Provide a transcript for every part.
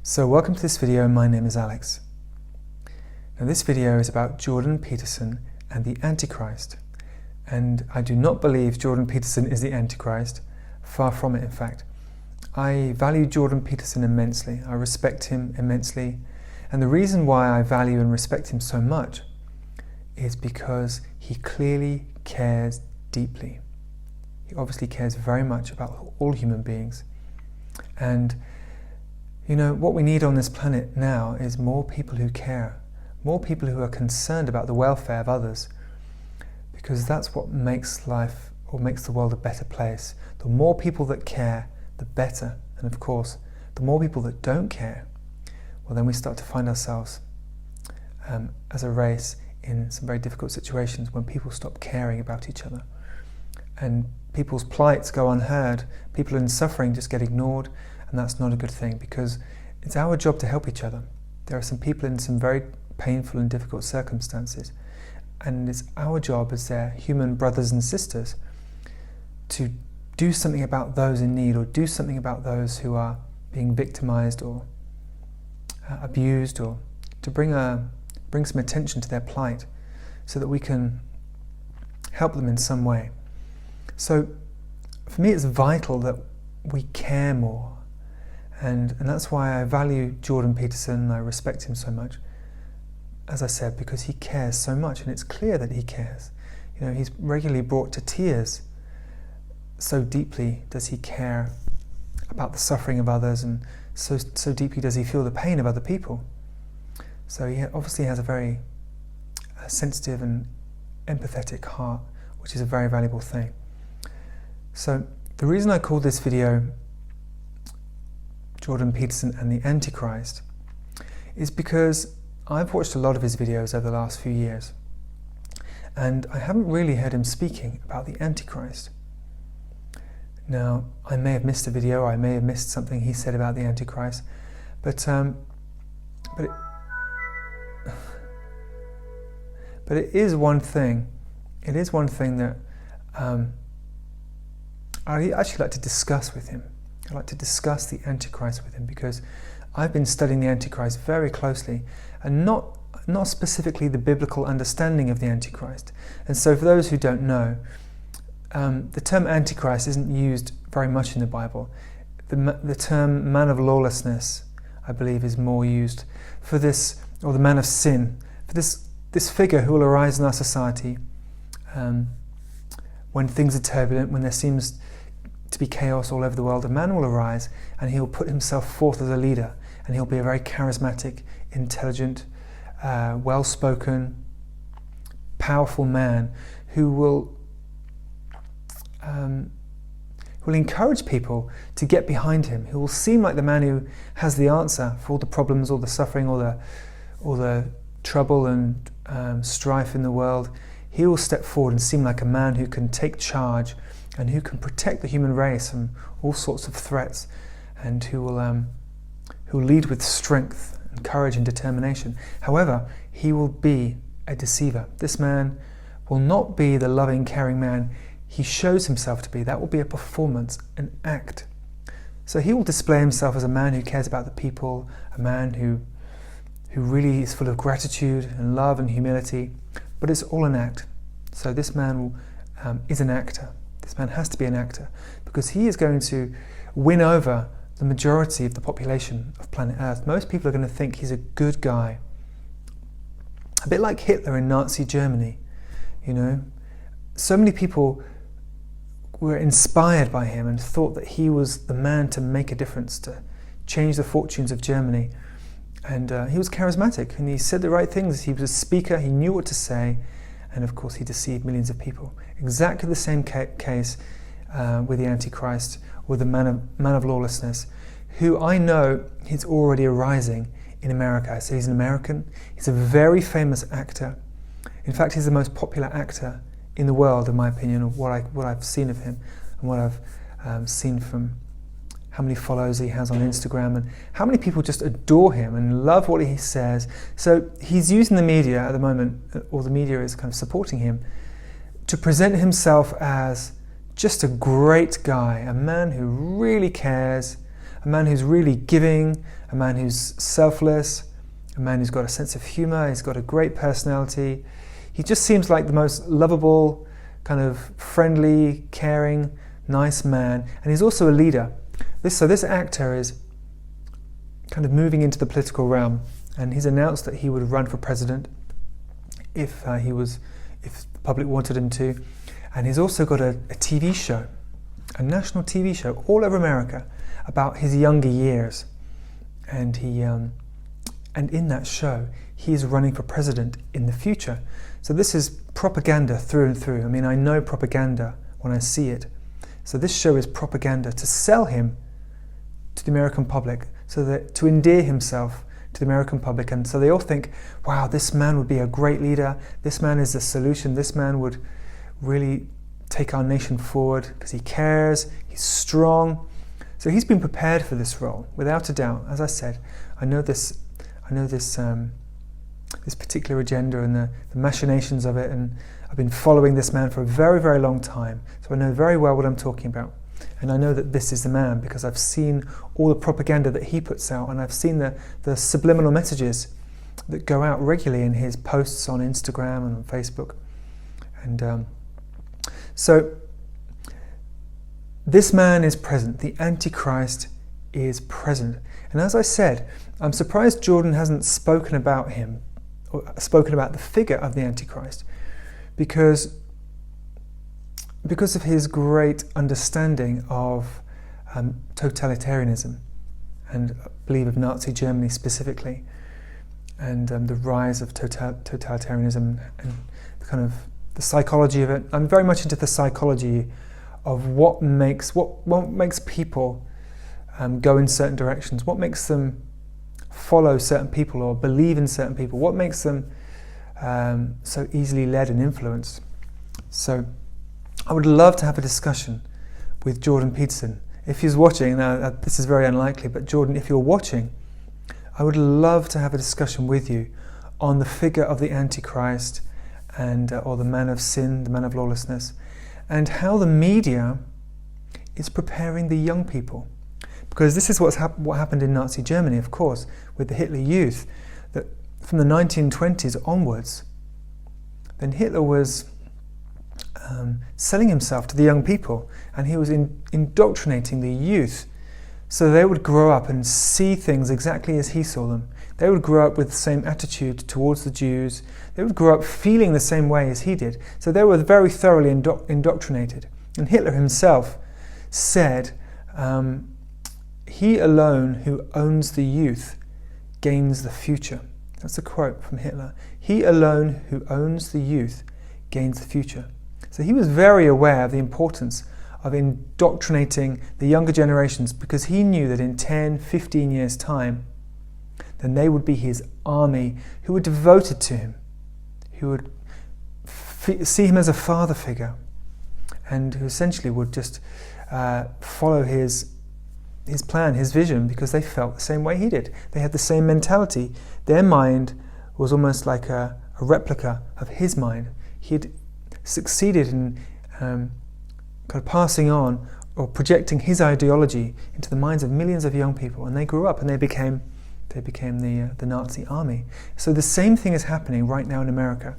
So welcome to this video. My name is Alex. Now this video is about Jordan Peterson and the Antichrist. And I do not believe Jordan Peterson is the Antichrist. Far from it, in fact. I value Jordan Peterson immensely. I respect him immensely. And the reason why I value and respect him so much is because he clearly cares deeply. He obviously cares very much about all human beings. And you know, what we need on this planet now is more people who care, more people who are concerned about the welfare of others, because that's what makes life, or makes the world a better place. The more people that care, the better. And of course, the more people that don't care, well, then we start to find ourselves as a race in some very difficult situations when people stop caring about each other. And people's plights go unheard, people in suffering just get ignored, and that's not a good thing, because it's our job to help each other. There are some people in some very painful and difficult circumstances, and it's our job as their human brothers and sisters to do something about those in need, or do something about those who are being victimized or abused, or to bring some attention to their plight so that we can help them in some way. So for me, it's vital that we care more. And that's why I value Jordan Peterson. I respect him so much, as I said, because he cares so much, and it's clear that he cares. You know, he's regularly brought to tears. So deeply does he care about the suffering of others, and so deeply does he feel the pain of other people. So he obviously has a very sensitive and empathetic heart, which is a very valuable thing. So the reason I called this video Jordan Peterson and the Antichrist is because I've watched a lot of his videos over the last few years, and I haven't really heard him speaking about the Antichrist. Now, I may have missed a video, I may have missed something he said about the Antichrist, but it is one thing. It is one thing that I'd actually like to discuss with him. I'd like to discuss the Antichrist with him, because I've been studying the Antichrist very closely, and not specifically the biblical understanding of the Antichrist. And so for those who don't know, the term Antichrist isn't used very much in the Bible. The term man of lawlessness, I believe, is more used for this, or the man of sin, for this figure who will arise in our society when things are turbulent, when there seems to be chaos all over the world. A man will arise and he'll put himself forth as a leader, and he'll be a very charismatic, intelligent, well-spoken, powerful man who will encourage people to get behind him, who will seem like the man who has the answer for all the problems, all the suffering, all the trouble and strife in the world. He will step forward and seem like a man who can take charge and who can protect the human race from all sorts of threats, and who will lead with strength and courage and determination. However, he will be a deceiver. This man will not be the loving, caring man he shows himself to be. That will be a performance, an act. So he will display himself as a man who cares about the people, a man who really is full of gratitude and love and humility, but it's all an act. So this man is an actor. This man has to be an actor, because he is going to win over the majority of the population of planet Earth. Most people are going to think he's a good guy. A bit like Hitler in Nazi Germany, you know. So many people were inspired by him and thought that he was the man to make a difference, to change the fortunes of Germany. And he was charismatic, and he said the right things. He was a speaker, he knew what to say, and of course he deceived millions of people. Exactly the same case with the Antichrist, with the man of lawlessness, who I know is already arising in America. So he's an American, he's a very famous actor. In fact, he's the most popular actor in the world, in my opinion, of what I've seen of him, and what I've seen from how many followers he has on Instagram, and how many people just adore him and love what he says. So he's using the media at the moment, or the media is kind of supporting him, to present himself as just a great guy, a man who really cares, a man who's really giving, a man who's selfless, a man who's got a sense of humor, he's got a great personality. He just seems like the most lovable, kind of friendly, caring, nice man, and he's also a leader. This actor is kind of moving into the political realm, and he's announced that he would run for president if the public wanted him to. And he's also got a TV show, a national TV show all over America about his younger years, and in that show he's running for president in the future. So this is propaganda through and through. I mean, I know propaganda when I see it. So this show is propaganda to sell him to the American public, so that to endear himself to the American public, and so they all think, wow, this man would be a great leader, this man is the solution, this man would really take our nation forward because he cares, he's strong. So he's been prepared for this role, without a doubt. As I said, I know this particular agenda and the machinations of it, and I've been following this man for a very, very long time, so I know very well what I'm talking about. And I know that this is the man because I've seen all the propaganda that he puts out, and I've seen the subliminal messages that go out regularly in his posts on Instagram and on Facebook. And so this man is present. The Antichrist is present. And as I said, I'm surprised Jordan hasn't spoken about him, or spoken about the figure of the Antichrist, because of his great understanding of totalitarianism, and I believe of Nazi Germany specifically, and the rise of totalitarianism and kind of the psychology of it. I'm very much into the psychology of what makes people go in certain directions, what makes them follow certain people or believe in certain people, what makes them so easily led and influenced. So I would love to have a discussion with Jordan Peterson. If he's watching, now this is very unlikely, but Jordan, if you're watching, I would love to have a discussion with you on the figure of the Antichrist, and or the man of sin, the man of lawlessness, and how the media is preparing the young people. Because this is what happened in Nazi Germany, of course, with the Hitler Youth, that from the 1920s onwards, then Hitler was selling himself to the young people, and he was indoctrinating the youth so they would grow up and see things exactly as he saw them. They would grow up with the same attitude towards the Jews. They would grow up feeling the same way as he did. So they were very thoroughly indoctrinated. And Hitler himself said, "He alone who owns the youth gains the future." That's a quote from Hitler. "He alone who owns the youth gains the future." So he was very aware of the importance of indoctrinating the younger generations, because he knew that in 10, 15 years' time, then they would be his army who were devoted to him, who would see him as a father figure, and who essentially would just follow his plan, his vision, because they felt the same way he did. They had the same mentality. Their mind was almost like a replica of his mind. He had succeeded in kind of passing on or projecting his ideology into the minds of millions of young people, and they grew up and they became the Nazi army. So the same thing is happening right now in America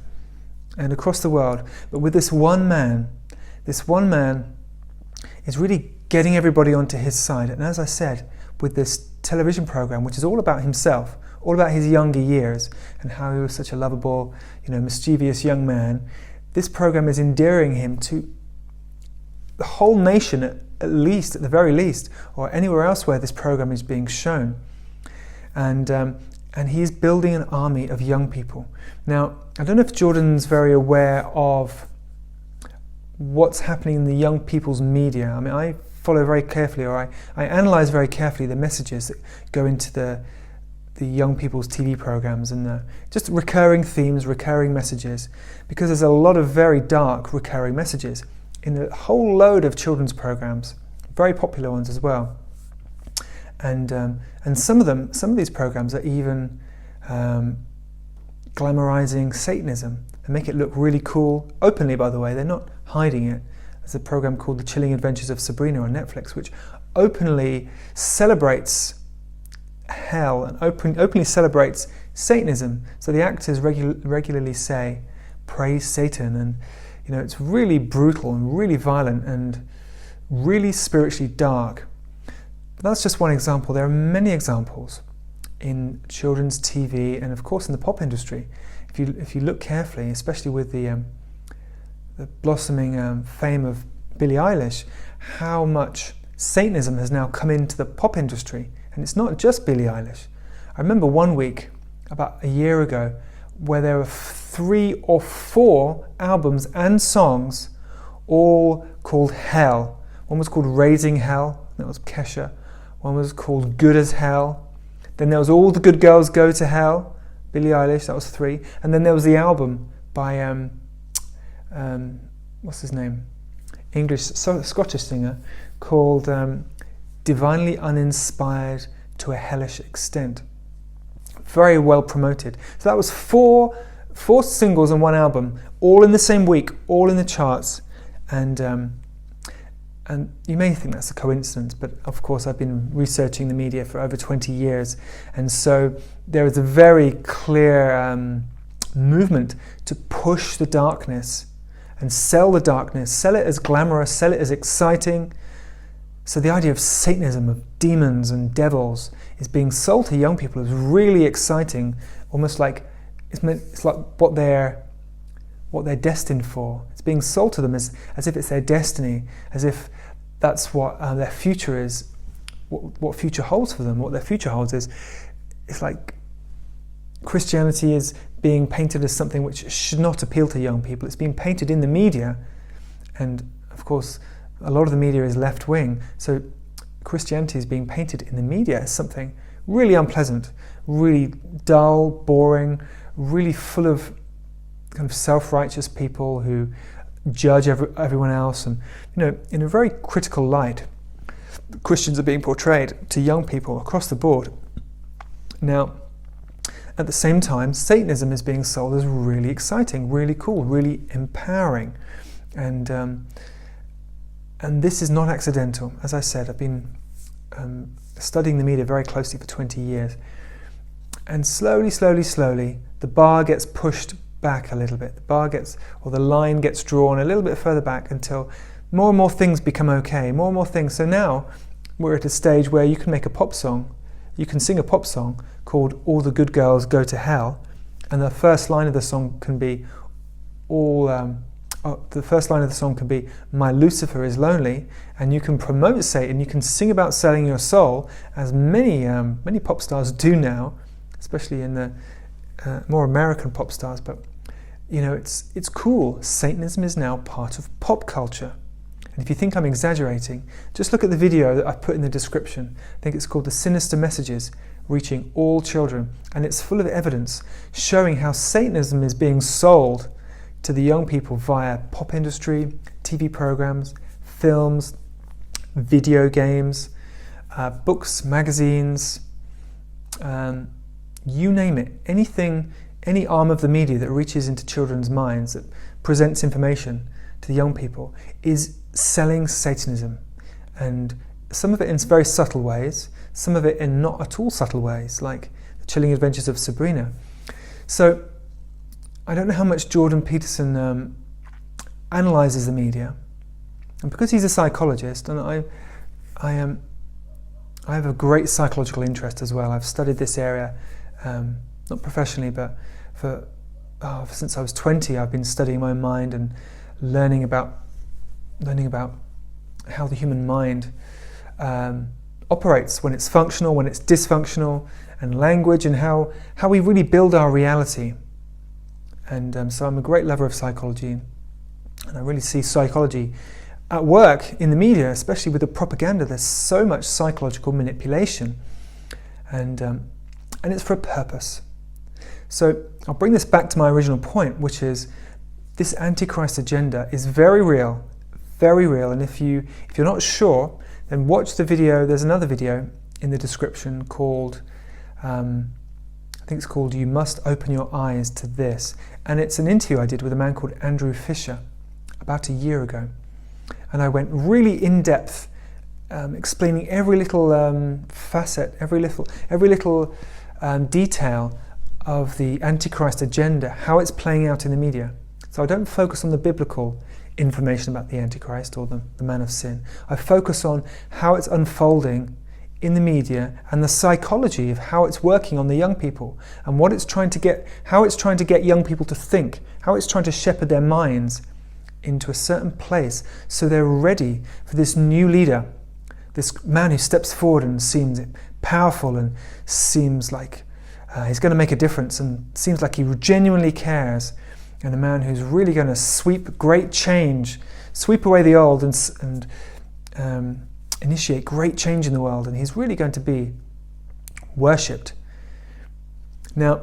and across the world, but with this one man is really getting everybody onto his side. And as I said, with this television program, which is all about himself, all about his younger years and how he was such a lovable, mischievous young man, this program is endearing him to the whole nation, at the very least, or anywhere else where this program is being shown. And he's building an army of young people. Now, I don't know if Jordan's very aware of what's happening in the young people's media. I mean, I follow very carefully, or I analyze very carefully the messages that go into the young people's TV programs, and just recurring themes, recurring messages, because there's a lot of very dark recurring messages in a whole load of children's programs, very popular ones as well. And some of these programs are even glamorizing Satanism and make it look really cool, openly, by the way. They're not hiding it. There's a program called The Chilling Adventures of Sabrina on Netflix, which openly celebrates hell and openly celebrates Satanism. So the actors regularly say, "Praise Satan," and it's really brutal and really violent and really spiritually dark. But that's just one example. There are many examples in children's TV and of course in the pop industry. If you look carefully, especially with the blossoming fame of Billie Eilish, how much Satanism has now come into the pop industry. And it's not just Billie Eilish. I remember one week, about a year ago, where there were 3 or 4 albums and songs all called Hell. One was called Raising Hell, that was Kesha. One was called Good as Hell. Then there was All the Good Girls Go to Hell, Billie Eilish, that was 3. And then there was the album by, what's his name? Scottish singer called Divinely Uninspired to a Hellish Extent. Very well promoted. So that was four singles and 1 album, all in the same week, all in the charts. And you may think that's a coincidence, but of course I've been researching the media for over 20 years. And so there is a very clear movement to push the darkness and sell the darkness, sell it as glamorous, sell it as exciting. So the idea of Satanism, of demons and devils, is being sold to young people as really exciting, almost like it's like what they're destined for. It's being sold to them as if it's their destiny, as if that's what their future is, what future holds for them. What their future holds is, it's like Christianity is being painted as something which should not appeal to young people. It's being painted in the media, and of course a lot of the media is left-wing, so Christianity is being painted in the media as something really unpleasant, really dull, boring, really full of kind of self-righteous people who judge everyone else, and in a very critical light Christians are being portrayed to young people across the board. Now, at the same time, Satanism is being sold as really exciting, really cool, really empowering, and this is not accidental. As I said, I've been studying the media very closely for 20 years, and slowly, the bar gets pushed back a little bit. The line gets drawn a little bit further back until more and more things become okay, more and more things. So now we're at a stage where you can make a pop song, you can sing a pop song called All the Good Girls Go to Hell, and the first line of the song can be My Lucifer is Lonely, and you can promote Satan, you can sing about selling your soul, as many pop stars do now, especially in the more American pop stars. But it's cool. Satanism is now part of pop culture. And if you think I'm exaggerating, just look at the video that I put in the description. I think it's called The Sinister Messages Reaching All Children, and it's full of evidence showing how Satanism is being sold to the young people via pop industry, TV programs, films, video games, books, magazines, you name it. Anything, any arm of the media that reaches into children's minds, that presents information to the young people, is selling Satanism. And some of it in very subtle ways, some of it in not at all subtle ways, like The Chilling Adventures of Sabrina. So I don't know how much Jordan Peterson analyzes the media, and because he's a psychologist, and I have a great psychological interest as well. I've studied this area, not professionally, but since I was 20, I've been studying my mind and learning about how the human mind operates when it's functional, when it's dysfunctional, and language, and how we really build our reality. And so I'm a great lover of psychology, and I really see psychology at work in the media, especially with the propaganda. There's so much psychological manipulation, and it's for a purpose. So I'll bring this back to my original point, which is this Antichrist agenda is very real, and if you're not sure, then watch the video. There's another video in the description called, I think it's called You Must Open Your Eyes to This, and it's an interview I did with a man called Andrew Fisher about a year ago, and I went really in depth explaining every little facet, every little detail of the Antichrist agenda, how it's playing out in the media. So I don't focus on the biblical information about the Antichrist or the man of sin. I focus on how it's unfolding in the media and the psychology of how it's working on the young people and what it's trying to get, how it's trying to get young people to think, how it's trying to shepherd their minds into a certain place so they're ready for this new leader, this man who steps forward and seems powerful and seems like he's going to make a difference and seems like he genuinely cares, and a man who's really going to sweep great change, sweep away the old and initiate great change in the world, and he's really going to be worshipped. Now,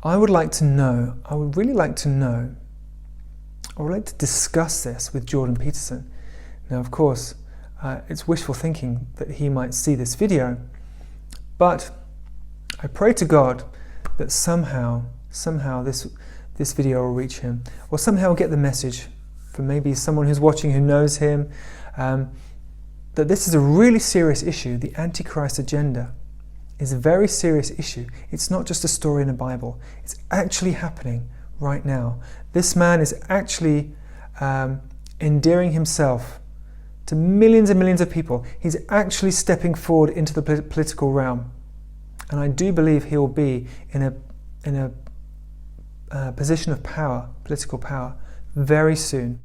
I would like to discuss this with Jordan Peterson. Now, of course, it's wishful thinking that he might see this video, but I pray to God that somehow this video will reach him, or somehow get the message from maybe someone who's watching who knows him, that this is a really serious issue. The Antichrist agenda is a very serious issue. It's not just a story in the Bible. It's actually happening right now. This man is actually endearing himself to millions and millions of people. He's actually stepping forward into the political realm. And I do believe he will be in a position of power, political power, very soon.